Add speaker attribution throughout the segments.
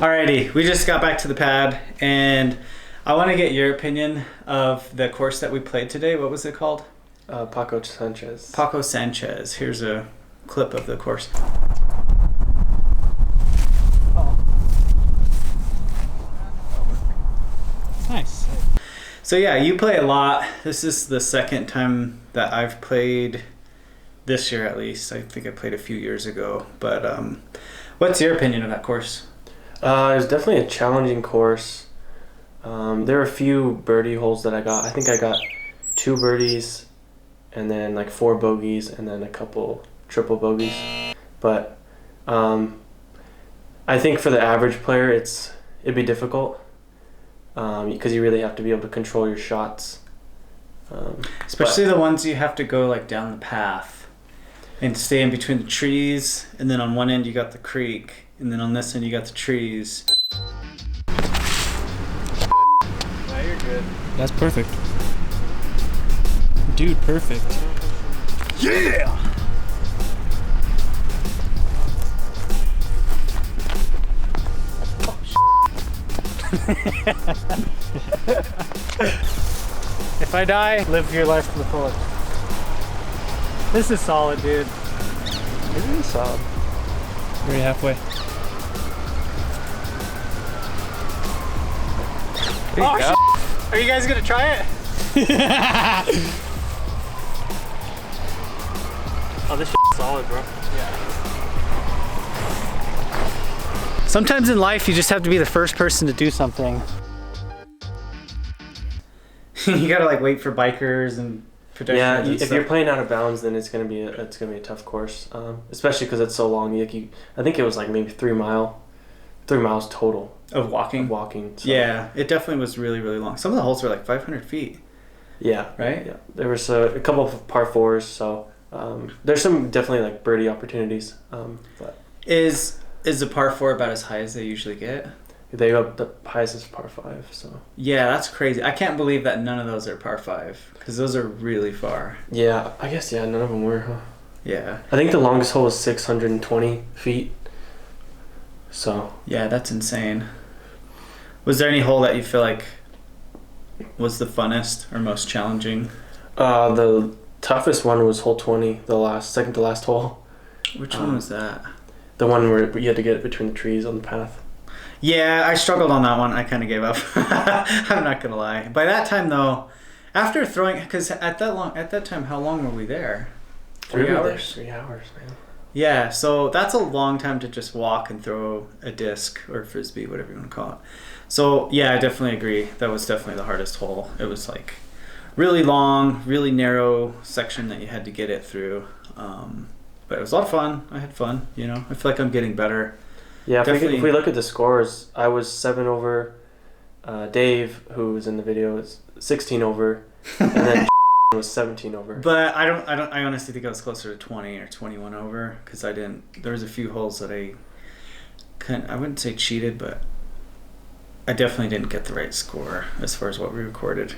Speaker 1: Alrighty, we just got back to the pad, and I want to get your opinion of the course that we played today. What was it called?
Speaker 2: Paco Sanchez.
Speaker 1: Paco Sanchez. Here's a clip of the course. Oh. Nice. So yeah, you play a lot. This is the second time that I've played this year, at least. I think I played a few years ago. But what's your opinion of that course?
Speaker 2: It was definitely a challenging course. There were a few birdie holes that I got. I think I got 2 birdies and then like 4 bogeys and then a couple triple bogeys. But I think for the average player it'd be difficult because you really have to be able to control your shots.
Speaker 1: Especially the ones you have to go like down the path and stay in between the trees, and then on one end you got the creek, and then on this end you got the trees.
Speaker 2: Yeah, you're good.
Speaker 1: That's perfect. Dude, perfect. Yeah! If I die, live your life to the fullest. This is solid, dude.
Speaker 2: It is solid.
Speaker 1: We're halfway. Oh, shit. Are you guys gonna try it?
Speaker 2: Oh, this shit's solid, bro.
Speaker 1: Yeah. Sometimes in life, you just have to be the first person to do something. You gotta like wait for bikers and pedestrians.
Speaker 2: Yeah, if you're playing out of bounds, then it's gonna be a tough course, especially because it's so long. I think it was like maybe 3 miles total
Speaker 1: of walking.
Speaker 2: So.
Speaker 1: Yeah, it definitely was really, really long. Some of the holes were like 500 feet.
Speaker 2: Yeah.
Speaker 1: Right.
Speaker 2: Yeah. There was a couple of par 4s, so there's some definitely like birdie opportunities. But
Speaker 1: is the par 4 about as high as they usually get?
Speaker 2: They go up the highest is par 5, so.
Speaker 1: Yeah, that's crazy. I can't believe that none of those are par 5, because those are really far.
Speaker 2: Yeah, I guess, yeah, none of them were, huh?
Speaker 1: Yeah.
Speaker 2: I think the longest hole was 620 feet, so.
Speaker 1: Yeah, that's insane. Was there any hole that you feel like was the funnest or most challenging?
Speaker 2: The toughest one was hole 20, second to last hole.
Speaker 1: Which one was that?
Speaker 2: The one where you had to get between the trees on the path.
Speaker 1: Yeah, I struggled on that one. I kind of gave up. I'm not gonna lie. By that time, though, after throwing, because at that time, how long were we there? 3 hours.
Speaker 2: 3 hours, man.
Speaker 1: Yeah, so that's a long time to just walk and throw a disc or frisbee, whatever you want to call it. So yeah, I definitely agree. That was definitely the hardest hole. It was like really long, really narrow section that you had to get it through. But it was a lot of fun. I had fun. You know, I feel like I'm getting better.
Speaker 2: Yeah, if we look at the scores, I was 7 over. Dave, who was in the video, was 16 over, and then was 17 over.
Speaker 1: But I honestly think I was closer to 20 or 21 over, because there was a few holes that I wouldn't say cheated, but I definitely didn't get the right score as far as what we recorded.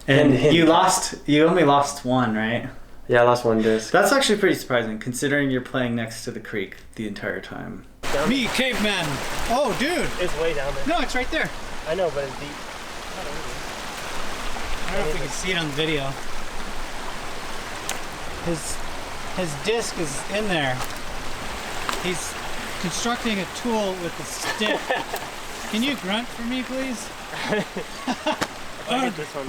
Speaker 1: And you only lost 1, right?
Speaker 2: Yeah, I lost 1 disc.
Speaker 1: That's actually pretty surprising, considering you're playing next to the creek the entire time. Me, caveman. Oh, dude.
Speaker 2: It's way down there.
Speaker 1: No, it's right there.
Speaker 2: I know, but it's deep.
Speaker 1: I don't know if we can see it on the video. His disc is in there. He's constructing a tool with a stick. Can you grunt for me, please?
Speaker 2: I'll get this one.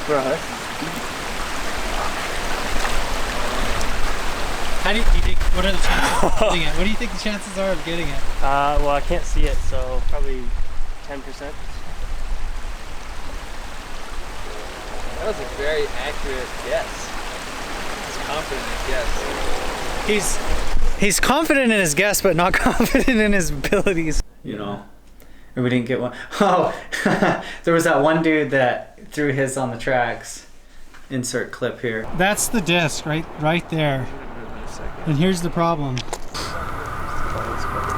Speaker 2: Bro,
Speaker 1: How do you think? What are the chances of getting it? What do you think the chances are of getting it?
Speaker 2: Well, I can't see it, so probably 10%.
Speaker 3: That was a very accurate guess. He's confident in his guess.
Speaker 1: He's confident in his guess, but not confident in his abilities. You know, and we didn't get one. Oh, there was that one dude that threw his on the tracks. Insert clip here. That's the disc right there. And here's the problem.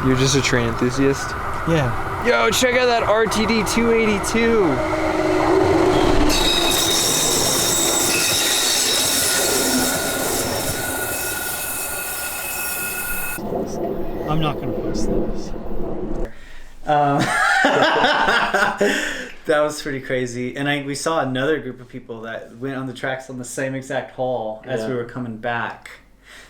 Speaker 3: You're just a train enthusiast?
Speaker 1: Yeah.
Speaker 3: Yo, check out that RTD 282.
Speaker 1: That was pretty crazy. And we saw another group of people that went on the tracks on the same exact hole as we were coming back.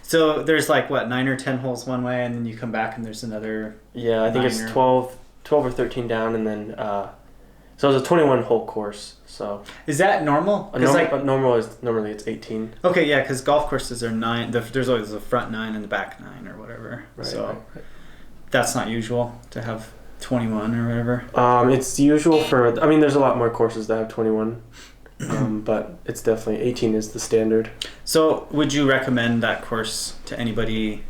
Speaker 1: So there's like, what, 9 or 10 holes one way, and then you come back and there's another...
Speaker 2: Yeah, I think it's 12 or 13 down, and then... so it was a 21-hole course, so...
Speaker 1: Is that normal?
Speaker 2: Normally it's 18.
Speaker 1: Okay, yeah, because golf courses are 9. There's always a front 9 and the back 9 or whatever.
Speaker 2: Right,
Speaker 1: so that's not usual to have 21 or whatever.
Speaker 2: It's usual for... I mean, there's a lot more courses that have 21. But it's definitely 18 is the standard.
Speaker 1: So would you recommend that course to anybody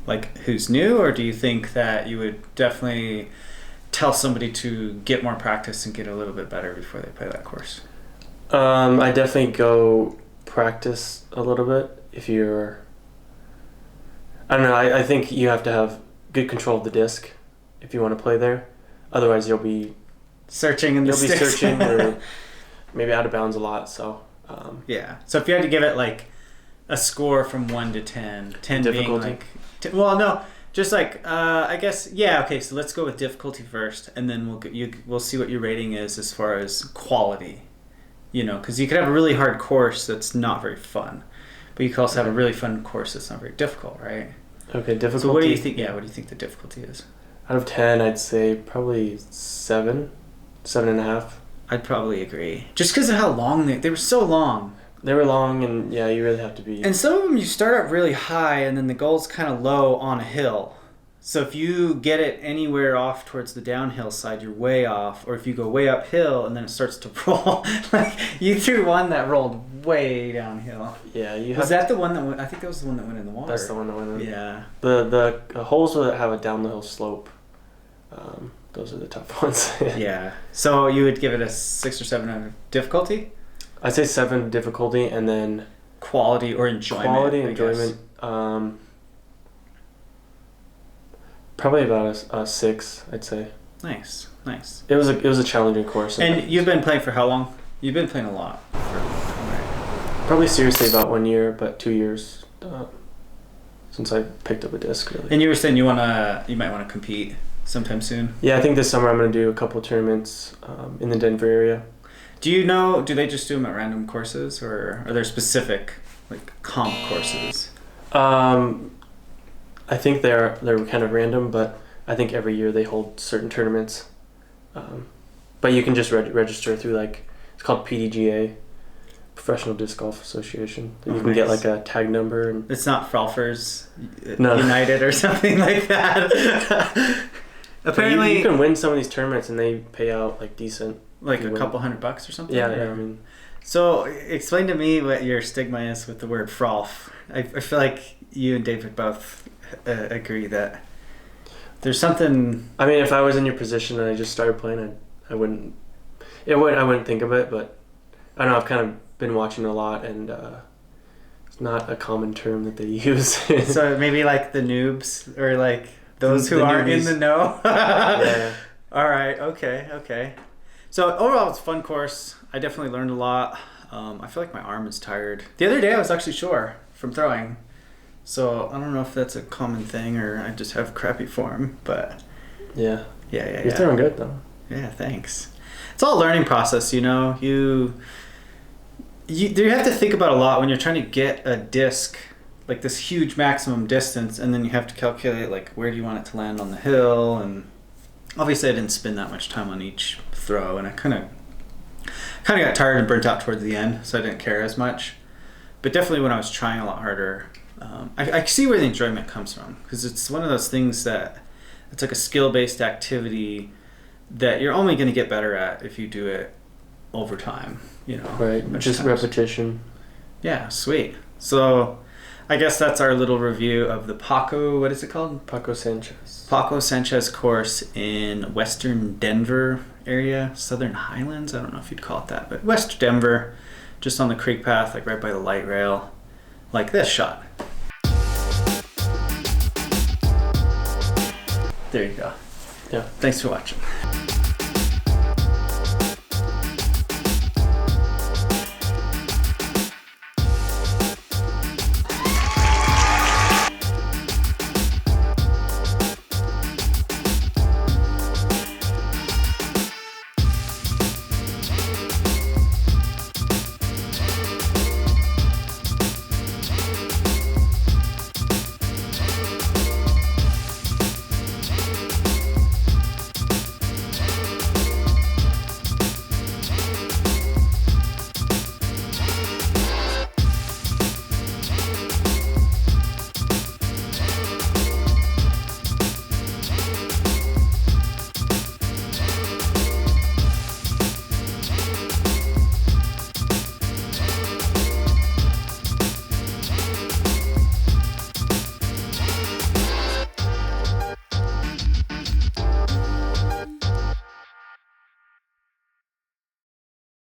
Speaker 1: like who's new, or do you think that you would definitely tell somebody to get more practice and get a little bit better before they play that course?
Speaker 2: I definitely go practice a little bit if you're... I don't know, I think you have to have good control of the disc if you want to play there. Otherwise you'll be
Speaker 1: searching in the sticks.
Speaker 2: You'll be searching or maybe out of bounds a lot, so...
Speaker 1: yeah. So if you had to give it like a score from 1 to 10, 10
Speaker 2: difficulty.
Speaker 1: being like... well, no, just like, I guess, yeah, okay, so let's go with difficulty first, and then we'll see what your rating is as far as quality. You know, because you could have a really hard course that's not very fun, but you could also have a really fun course that's not very difficult, right?
Speaker 2: Okay, difficulty.
Speaker 1: So what do you think? Yeah, what do you think the difficulty is?
Speaker 2: Out of 10, I'd say probably 7, 7.5.
Speaker 1: I'd probably agree. Just because of how long they were so long.
Speaker 2: They were long, and yeah, you really have to be...
Speaker 1: And some of them you start up really high, and then the goal's kind of low on a hill. So if you get it anywhere off towards the downhill side, you're way off. Or if you go way uphill, and then it starts to roll. Like, you threw one that rolled way downhill.
Speaker 2: Yeah, you have...
Speaker 1: Was that the one that went... I think that was the one that went in the water.
Speaker 2: That's the one that went in.
Speaker 1: Yeah.
Speaker 2: The holes that have a down the hill slope, those are the tough ones.
Speaker 1: Yeah. So you would give it a 6 or 7 out of difficulty?
Speaker 2: I'd say 7 difficulty, and then...
Speaker 1: Quality or enjoyment.
Speaker 2: Quality, enjoyment. Probably about a 6, I'd say.
Speaker 1: Nice.
Speaker 2: It was a challenging course.
Speaker 1: And you've been playing for how long? You've been playing a lot.
Speaker 2: Probably seriously about 1 year, but 2 years since I picked up a disc, really.
Speaker 1: And you were saying you might want to compete sometime soon?
Speaker 2: Yeah, I think this summer I'm going to do a couple of tournaments in the Denver area.
Speaker 1: Do they just do them at random courses, or are there specific like comp courses?
Speaker 2: I think they're kind of random, but I think every year they hold certain tournaments. But you can just register through it's called PDGA, Professional Disc Golf Association. You can get like a tag number. And
Speaker 1: it's not Frolfers United or something like that. Apparently,
Speaker 2: you can win some of these tournaments and they pay out like decent.
Speaker 1: Like a couple $100 or something?
Speaker 2: Yeah, I mean...
Speaker 1: So, explain to me what your stigma is with the word frolf. I feel like you and David both agree that there's something... I
Speaker 2: mean, if I was in your position and I just started playing, I wouldn't think of it, but I don't know, I've kind of been watching a lot, and it's not a common term that they use.
Speaker 1: So maybe like the noobs, or like those who aren't in the know?
Speaker 2: Yeah.
Speaker 1: All right, okay. So overall, it's a fun course. I definitely learned a lot. I feel like my arm is tired. The other day I was actually sore from throwing. So I don't know if that's a common thing or I just have crappy form, but...
Speaker 2: Yeah.
Speaker 1: Yeah.
Speaker 2: You're throwing good, though.
Speaker 1: Yeah, thanks. It's all a learning process, you know? You have to think about a lot when you're trying to get a disc, like this huge maximum distance, and then you have to calculate, like, where do you want it to land on the hill, and... Obviously, I didn't spend that much time on each throw, and I kind of got tired and burnt out towards the end, so I didn't care as much. But definitely when I was trying a lot harder, I see where the enjoyment comes from, because it's one of those things that it's like a skill-based activity that you're only going to get better at if you do it over time, you know.
Speaker 2: Right, just repetition.
Speaker 1: Yeah, sweet. So I guess that's our little review of the Paco, what is it called?
Speaker 2: Paco Sanchez.
Speaker 1: Paco Sanchez course in western Denver area, Southern Highlands, I don't know if you'd call it that, but West Denver, just on the creek path, like right by the light rail, like this shot. There you go.
Speaker 2: Yeah.
Speaker 1: Thanks for watching.